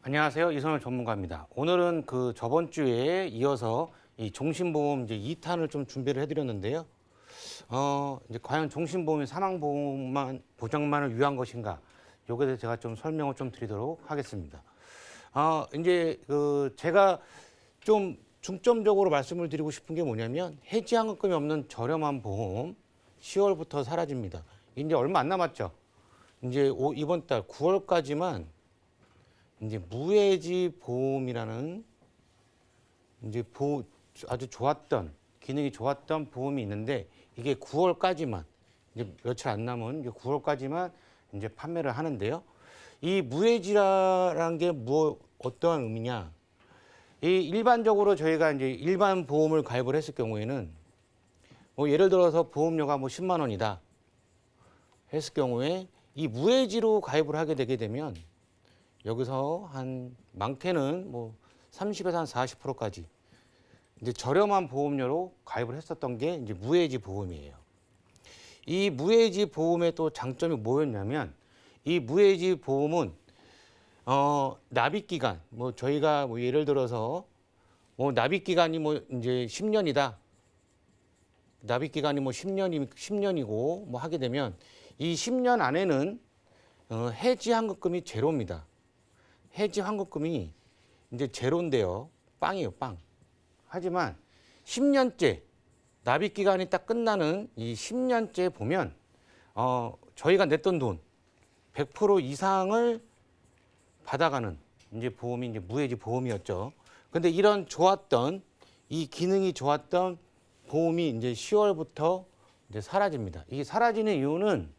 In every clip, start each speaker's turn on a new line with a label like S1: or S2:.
S1: 안녕하세요. 이선호 전문가입니다. 오늘은 그 저번 주에 이어서 이 종신보험 이제 2탄을 좀 준비를 해드렸는데요. 이제 과연 종신보험이 사망보험만 보장만을 위한 것인가? 요거에 대해서 제가 좀 설명을 좀 드리도록 하겠습니다. 이제 그 제가 좀 중점적으로 말씀을 드리고 싶은 게 뭐냐면 해지환급금이 없는 저렴한 보험 10월부터 사라집니다. 이제 얼마 안 남았죠. 이제 이번 달 9월까지만 이제 무해지 보험이라는 이제 아주 좋았던 기능이 좋았던 보험이 있는데 이게 9월까지만 이제 며칠 안 남은 이제 9월까지만 이제 판매를 하는데요. 이 무해지라는 게 어떠한 의미냐? 이 일반적으로 저희가 이제 일반 보험을 가입을 했을 경우에는 뭐 예를 들어서 보험료가 뭐 10만 원이다 했을 경우에 이 무해지로 가입을 하게 되게 되면 여기서 한 많게는 뭐 30에서 한 40%까지 이제 저렴한 보험료로 가입을 했었던 게 이제 무해지 보험이에요. 이 무해지 보험의 또 장점이 뭐였냐면 이 무해지 보험은 납입 기간 뭐 저희가 뭐 예를 들어서 뭐 납입 기간이 뭐 이제 10년이다. 납입 기간이 뭐 10년이고 뭐 하게 되면 이 10년 안에는 해지 환급금이 제로입니다. 해지 환급금이 이제 제로인데요. 빵이에요, 빵. 하지만 10년째 납입 기간이 딱 끝나는 이 10년째 보면 저희가 냈던 돈 100% 이상을 받아가는 이제 보험이 이제 무해지 보험이었죠. 근데 이런 좋았던 이 기능이 좋았던 보험이 이제 10월부터 이제 사라집니다. 이게 사라지는 이유는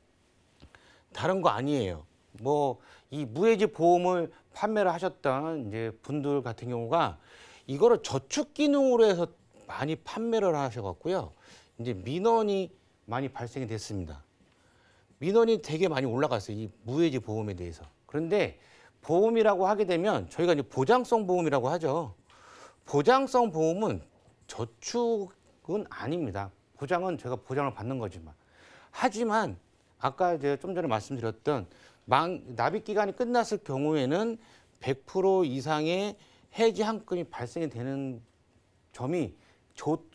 S1: 다른 거 아니에요. 뭐 이 무해지 보험을 판매를 하셨던 이제 분들 같은 경우가 이거를 저축 기능으로 해서 많이 판매를 하셔갖고요. 이제 민원이 많이 발생이 됐습니다. 민원이 되게 많이 올라갔어요. 이 무해지 보험에 대해서. 그런데 보험이라고 하게 되면 저희가 이제 보장성 보험이라고 하죠. 보장성 보험은 저축은 아닙니다. 보장은 제가 보장을 받는 거지만. 하지만 아까 제가 좀 전에 말씀드렸던 납입 기간이 끝났을 경우에는 100% 이상의 해지 환급금이 발생이 되는 점이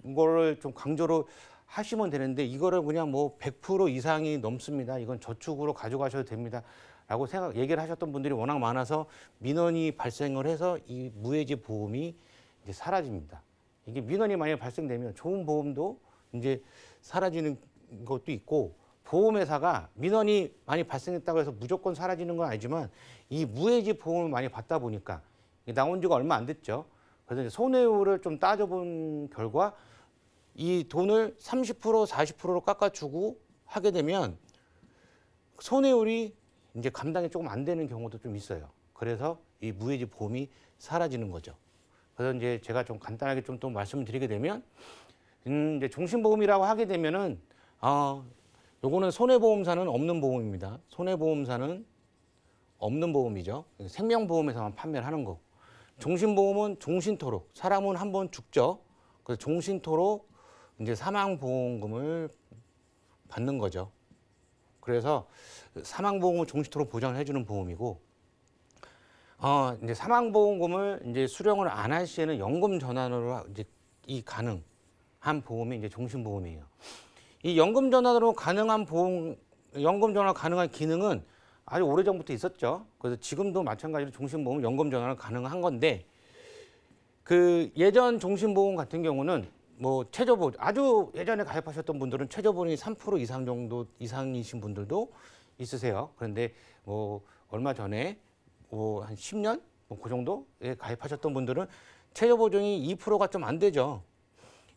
S1: 이거를 좀 강조를 하시면 되는데 이거를 그냥 뭐 100% 이상이 넘습니다. 이건 저축으로 가져가셔도 됩니다. 라고 얘기를 하셨던 분들이 워낙 많아서 민원이 발생을 해서 이 무해지 보험이 이제 사라집니다. 이게 민원이 만약에 발생되면 좋은 보험도 이제 사라지는 것도 있고 보험회사가 민원이 많이 발생했다고 해서 무조건 사라지는 건 아니지만 이 무해지 보험을 많이 받다 보니까 나온 지가 얼마 안 됐죠. 그래서 이제 손해율을 좀 따져본 결과 이 돈을 30% 40%로 깎아주고 하게 되면 손해율이 이제 감당이 조금 안 되는 경우도 좀 있어요. 그래서 이 무해지 보험이 사라지는 거죠. 그래서 이제 제가 좀 간단하게 좀 또 말씀을 드리게 되면 이제 종신보험이라고 하게 되면은 요거는 손해보험사는 없는 보험입니다. 손해보험사는 없는 보험이죠. 생명보험에서만 판매를 하는 거고. 종신보험은 종신토록, 사람은 한 번 죽죠. 그래서 종신토록 이제 사망보험금을 받는 거죠. 그래서 사망보험을 종신토록 보장을 해주는 보험이고, 이제 사망보험금을 이제 수령을 안 할 시에는 연금 전환으로 이제 가능한 보험이 이제 종신보험이에요. 이 연금 전환으로 가능한 보험, 연금 전환 가능한 기능은 아주 오래전부터 있었죠. 그래서 지금도 마찬가지로 종신보험 연금 전환은 가능한 건데 그 예전 종신보험 같은 경우는 뭐 최저보험 아주 예전에 가입하셨던 분들은 최저보험이 3% 이상 정도 이상이신 분들도 있으세요. 그런데 뭐 얼마 전에 뭐 한 10년 뭐 그 정도에 가입하셨던 분들은 최저보증이 2%가 좀 안 되죠.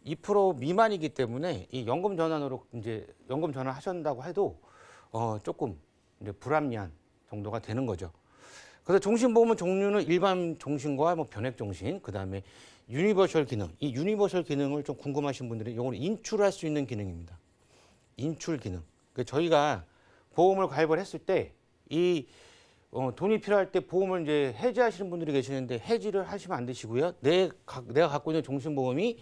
S1: 2% 미만이기 때문에 이 연금 전환으로 이제 연금 전환 하신다고 해도 조금 이제 불합리한 정도가 되는 거죠. 그래서 종신보험은 종류는 일반 종신과 뭐 변액 종신, 그 다음에 유니버셜 기능. 이 유니버셜 기능을 좀 궁금하신 분들이 이거는 인출할 수 있는 기능입니다. 인출 기능. 그러니까 저희가 보험을 가입을 했을 때 이 돈이 필요할 때 보험을 이제 해지하시는 분들이 계시는데 해지를 하시면 안 되시고요. 내가 갖고 있는 종신보험이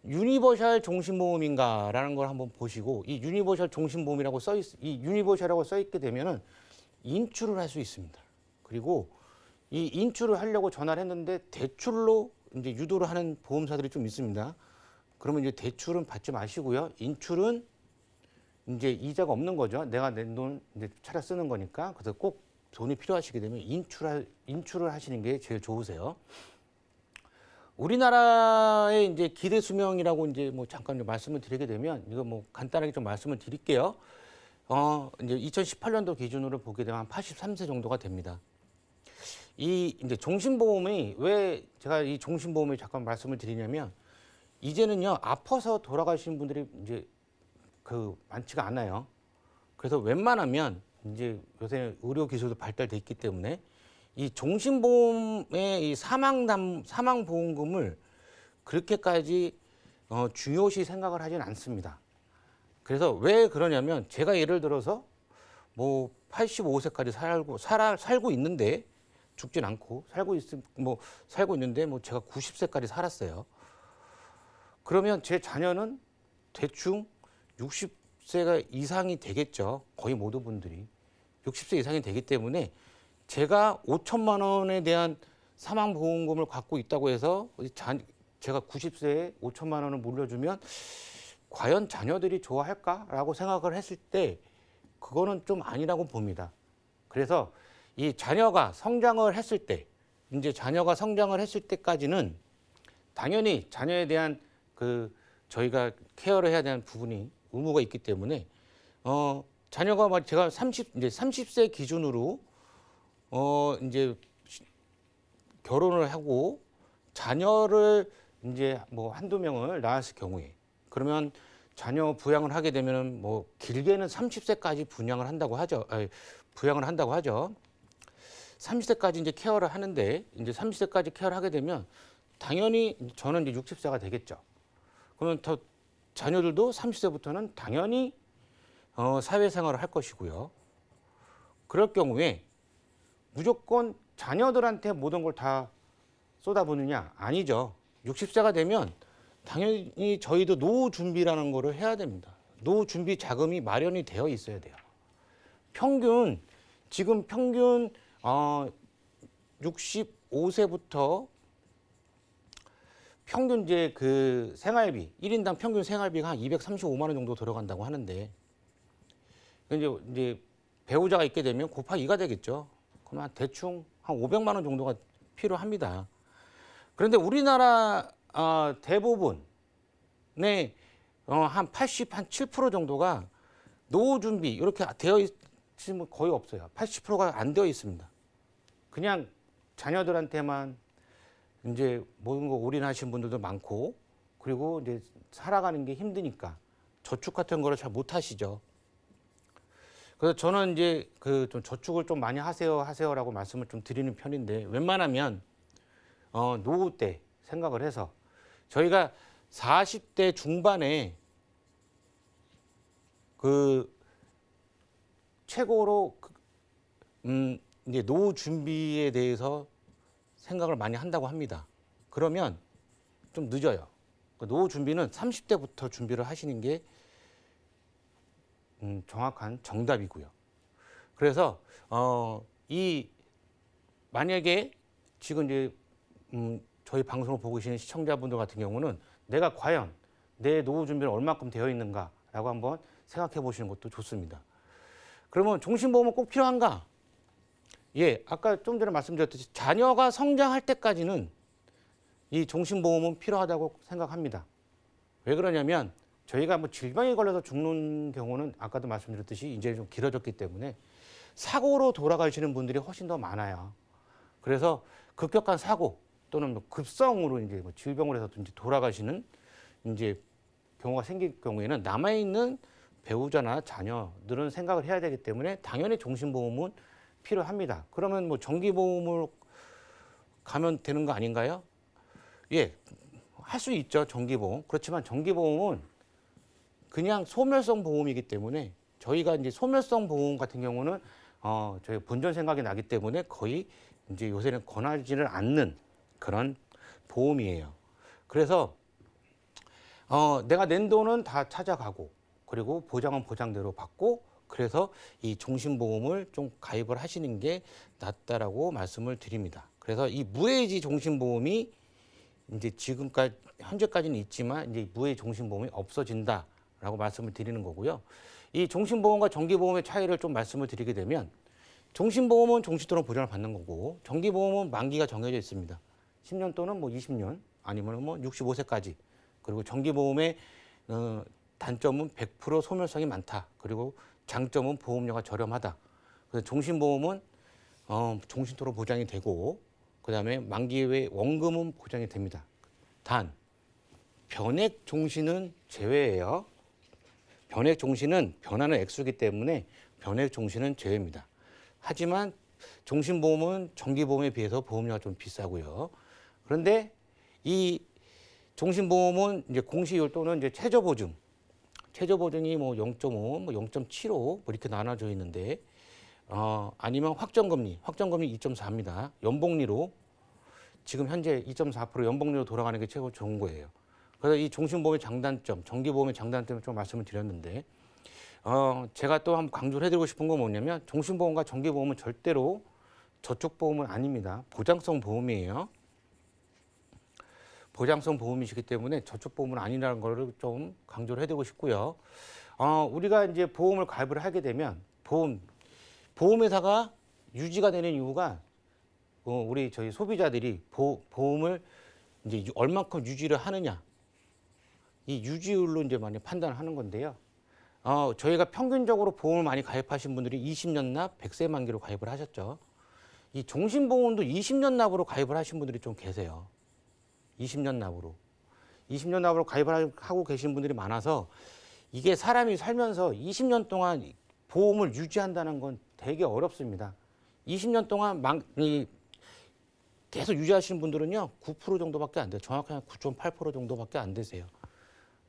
S1: 유니버셜 종신보험인가라는 걸 한번 보시고 이 유니버셜 종신보험이라고 이 유니버셜이라고 써 있게 되면은 인출을 할 수 있습니다. 그리고 이 인출을 하려고 전화를 했는데 대출로 이제 유도를 하는 보험사들이 좀 있습니다. 그러면 이제 대출은 받지 마시고요. 인출은 이제 이자가 없는 거죠. 내가 낸 돈 이제 차려 쓰는 거니까. 그래서 꼭 돈이 필요하시게 되면 인출을 하시는 게 제일 좋으세요. 우리나라의 이제 기대 수명이라고 이제 뭐 잠깐 말씀을 드리게 되면 이거 뭐 간단하게 좀 말씀을 드릴게요. 이제 2018년도 기준으로 보게 되면 한 83세 정도가 됩니다. 이 이제 종신보험이 왜 제가 이 종신보험을 잠깐 말씀을 드리냐면 이제는요 아파서 돌아가시는 분들이 이제 그 많지가 않아요. 그래서 웬만하면 이제 요새 의료 기술도 발달돼 있기 때문에 이 종신보험의 이 사망보험금을 그렇게까지 중요시 생각을 하진 않습니다. 그래서 왜 그러냐면 제가 예를 들어서 뭐 85세까지 살고 있는데 죽진 않고 살고 있는데 뭐 제가 90세까지 살았어요. 그러면 제 자녀는 대충 60세가 이상이 되겠죠. 거의 모든 분들이 60세 이상이 되기 때문에 제가 5천만 원에 대한 사망보험금을 갖고 있다고 해서 제가 90세에 5천만 원을 물려주면 과연 자녀들이 좋아할까라고 생각을 했을 때 그거는 좀 아니라고 봅니다. 그래서 이 자녀가 성장을 했을 때까지는 당연히 자녀에 대한 그 저희가 케어를 해야 되는 부분이 의무가 있기 때문에 자녀가 제가 30세 기준으로 이제 결혼을 하고 자녀를 이제 뭐 한두 명을 낳았을 경우에 그러면 자녀 부양을 하게 되면 뭐 길게는 30세까지 부양을 한다고 하죠. 30세까지 이제 케어를 하는데 이제 30세까지 케어를 하게 되면 당연히 저는 이제 60세가 되겠죠. 그러면 더 자녀들도 30세부터는 당연히 사회생활을 할 것이고요. 그럴 경우에 무조건 자녀들한테 모든 걸 다 쏟아붓느냐? 아니죠. 60세가 되면 당연히 저희도 노후 준비라는 거를 해야 됩니다. 노후 준비 자금이 마련이 되어 있어야 돼요. 지금 평균 65세부터 평균 이제 그 생활비 1인당 평균 생활비가 한 235만 원 정도 들어간다고 하는데 이제 배우자가 있게 되면 곱하기 2가 되겠죠. 그러면 대충 한 500만 원 정도가 필요합니다. 그런데 우리나라 대부분의 한 7% 정도가 노후 준비 이렇게 되어 있으면 거의 없어요. 80%가 안 되어 있습니다. 그냥 자녀들한테만 이제 모든 거 올인하신 분들도 많고 그리고 이제 살아가는 게 힘드니까 저축 같은 거를 잘 못 하시죠. 그래서 저는 이제 좀 저축을 좀 많이 하세요라고 말씀을 좀 드리는 편인데 웬만하면 노후 때 생각을 해서 저희가 40대 중반에 최고로 이제 노후 준비에 대해서 생각을 많이 한다고 합니다. 그러면 좀 늦어요. 노후 준비는 30대부터 준비를 하시는 게 정확한 정답이고요. 그래서 만약에 지금 이제 저희 방송을 보고 계시는 시청자분들 같은 경우는 내가 과연 내 노후 준비는 얼마큼 되어 있는가라고 한번 생각해 보시는 것도 좋습니다. 그러면 종신보험은 꼭 필요한가? 예, 아까 좀 전에 말씀드렸듯이 자녀가 성장할 때까지는 이 종신보험은 필요하다고 생각합니다. 왜 그러냐면 저희가 뭐 질병에 걸려서 죽는 경우는 아까도 말씀드렸듯이 이제 좀 길어졌기 때문에 사고로 돌아가시는 분들이 훨씬 더 많아요. 그래서 급격한 사고 또는 뭐 급성으로 이제 뭐 질병을 해서 이제 돌아가시는 이제 경우가 생길 경우에는 남아있는 배우자나 자녀들은 생각을 해야 되기 때문에 당연히 종신보험은 필요합니다. 그러면 뭐 정기보험을 가면 되는 거 아닌가요? 예, 할 수 있죠, 정기보험. 그렇지만 정기보험은 그냥 소멸성 보험이기 때문에 저희가 이제 소멸성 보험 같은 경우는 저희 본전 생각이 나기 때문에 거의 이제 요새는 권하지를 않는 그런 보험이에요. 그래서 내가 낸 돈은 다 찾아가고 그리고 보장은 보장대로 받고 그래서 이 종신보험을 좀 가입을 하시는 게 낫다라고 말씀을 드립니다. 그래서 이 무해지 종신보험이 이제 지금까지 현재까지는 있지만 이제 무해지 종신보험이 없어진다라고 말씀을 드리는 거고요. 이 종신보험과 정기보험의 차이를 좀 말씀을 드리게 되면 종신보험은 종신토록 보장을 받는 거고 정기보험은 만기가 정해져 있습니다. 10년 또는 뭐 20년 아니면 뭐 65세까지. 그리고 정기보험의 단점은 100% 소멸성이 많다. 그리고 장점은 보험료가 저렴하다. 그래서 종신보험은 종신토록 보장이 되고 그다음에 만기 후에 원금은 보장이 됩니다. 단 변액 종신은 제외예요. 변액 종신은 변하는 액수이기 때문에 변액 종신은 제외입니다. 하지만 종신보험은 정기보험에 비해서 보험료가 좀 비싸고요. 그런데 이 종신보험은 이제 공시율 또는 이제 최저보증이 뭐 0.5, 뭐 0.75 뭐 이렇게 나눠져 있는데 아니면 확정금리 2.4입니다. 연복리로 지금 현재 2.4% 연복리로 돌아가는 게 최고 좋은 거예요. 그래서 이 종신보험의 장단점, 정기보험의 장단점을 좀 말씀을 드렸는데 제가 또 한번 강조를 해드리고 싶은 건 뭐냐면 종신보험과 정기보험은 절대로 저축보험은 아닙니다. 보장성 보험이에요. 보장성 보험이시기 때문에 저축보험은 아니라는 거를 좀 강조를 해드리고 싶고요. 우리가 이제 보험을 가입을 하게 되면 보험회사가 유지가 되는 이유가 우리 저희 소비자들이 보험을 이제 얼만큼 유지를 하느냐 이 유지율로 이제 많이 판단을 하는 건데요. 저희가 평균적으로 보험을 많이 가입하신 분들이 20년 납 100세 만기로 가입을 하셨죠. 이 종신보험도 20년 납으로 가입을 하신 분들이 좀 계세요. 20년 납으로 가입을 하고 계신 분들이 많아서 이게 사람이 살면서 20년 동안 보험을 유지한다는 건 되게 어렵습니다. 20년 동안 계속 유지하시는 분들은요 9% 정도밖에 안 돼요. 정확하게 9.8% 정도밖에 안 되세요.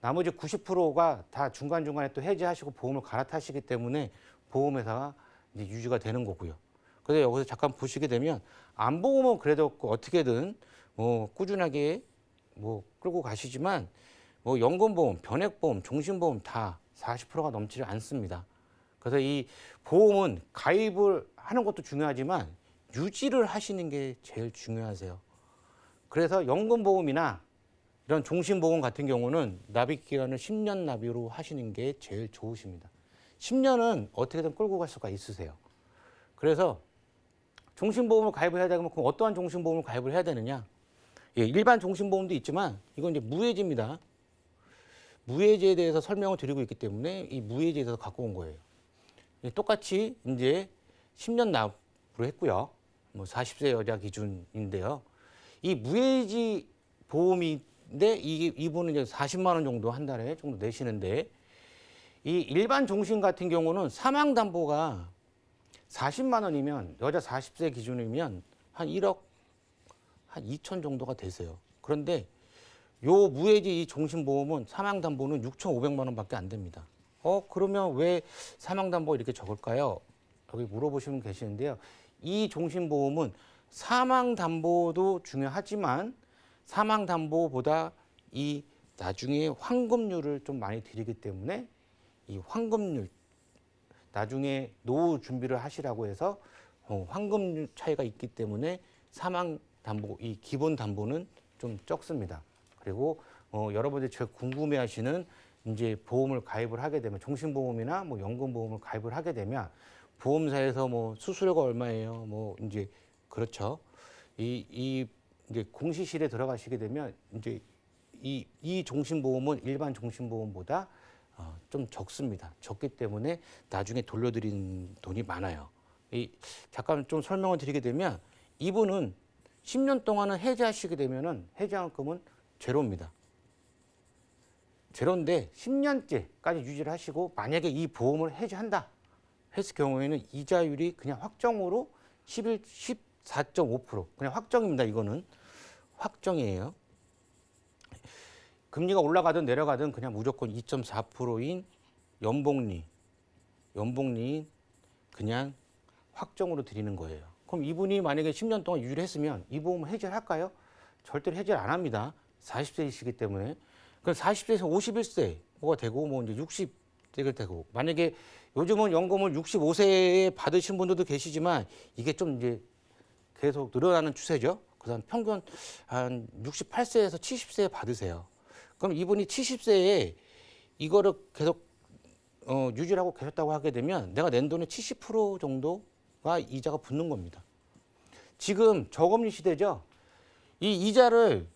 S1: 나머지 90%가 다 중간중간에 또 해지하시고 보험을 갈아타시기 때문에 보험회사가 이제 유지가 되는 거고요. 그래서 여기서 잠깐 보시게 되면 안보험은 그래도 어떻게든 뭐 꾸준하게 뭐 끌고 가시지만 뭐 연금보험, 변액보험, 종신보험 다 40%가 넘지 않습니다. 그래서 이 보험은 가입을 하는 것도 중요하지만 유지를 하시는 게 제일 중요하세요. 그래서 연금보험이나 이런 종신보험 같은 경우는 납입 기간을 10년 납입으로 하시는 게 제일 좋으십니다. 10년은 어떻게든 끌고 갈 수가 있으세요. 그래서 종신보험을 가입을 해야 되면 그럼 어떠한 종신보험을 가입을 해야 되느냐? 예, 일반 종신보험도 있지만 이건 이제 무해지입니다. 무해지에 대해서 설명을 드리고 있기 때문에 이 무해지에 대해서 갖고 온 거예요. 똑같이 이제 10년 납으로 했고요. 뭐 40세 여자 기준인데요. 이 무해지 보험인데 이분은 이제 40만 원 정도 한 달에 정도 내시는데 이 일반 종신 같은 경우는 사망 담보가 40만 원이면 여자 40세 기준이면 한 1억 한 2천 정도가 되세요. 그런데 요 무해지 이 종신보험은 사망담보는 6,500만 원밖에 안 됩니다. 그러면 왜 사망담보 이렇게 적을까요? 여기 물어보시면 계시는데요. 이 종신보험은 사망담보도 중요하지만 사망담보보다 이 나중에 환급률을 좀 많이 드리기 때문에 이 환급률 나중에 노후 준비를 하시라고 해서 환급률 차이가 있기 때문에 사망담보 이 기본 담보는 좀 적습니다. 그리고 여러분들이 제일 궁금해하시는 이제 보험을 가입을 하게 되면 종신보험이나 뭐 연금보험을 가입을 하게 되면 보험사에서 뭐 수수료가 얼마예요? 뭐 이제 그렇죠. 이 이제 공시실에 들어가시게 되면 이제 이 종신보험은 일반 종신보험보다 좀 적습니다. 적기 때문에 나중에 돌려드린 돈이 많아요. 잠깐 좀 설명을 드리게 되면 이분은 10년 동안은 해지하시게 되면은 해지환급은 제로입니다. 제로인데 10년째까지 유지를 하시고 만약에 이 보험을 해지한다 했을 경우에는 이자율이 그냥 확정으로 14.5% 그냥 확정입니다. 이거는 확정이에요. 금리가 올라가든 내려가든 그냥 무조건 2.4%인 연복리인 그냥 확정으로 드리는 거예요. 그럼 이분이 만약에 10년 동안 유지를 했으면 이 보험을 해지를 할까요? 절대로 해지를 안 합니다. 40세이시기 때문에. 그럼 40세에서 51세가 되고 뭐 이제 찍을 테고 만약에 요즘은 연금을 65세에 받으신 분들도 계시지만 이게 좀 이제 계속 늘어나는 추세죠. 그다음 평균 한 68세에서 70세에 받으세요. 그럼 이분이 70세에 이거를 계속 유지를 하고 계셨다고 하게 되면 내가 낸 돈의 70% 정도가 이자가 붙는 겁니다. 지금 저금리 시대죠. 이 이자를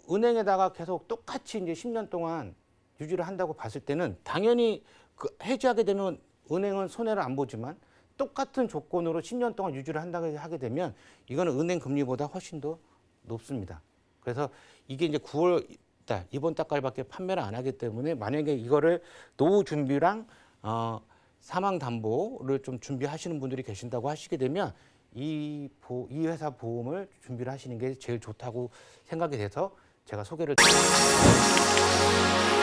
S1: 은행에다가 계속 똑같이 이제 10년 동안 유지를 한다고 봤을 때는 당연히 그 해지하게 되면 은행은 손해를 안 보지만 똑같은 조건으로 10년 동안 유지를 한다고 하게 되면 이거는 은행 금리보다 훨씬 더 높습니다. 그래서 이게 이제 9월 달 이번 달까지밖에 판매를 안 하기 때문에 만약에 이거를 노후 준비랑 사망 담보를 좀 준비하시는 분들이 계신다고 하시게 되면 이 회사 보험을 준비를 하시는 게 제일 좋다고 생각이 돼서 제가 소개를 드립니다.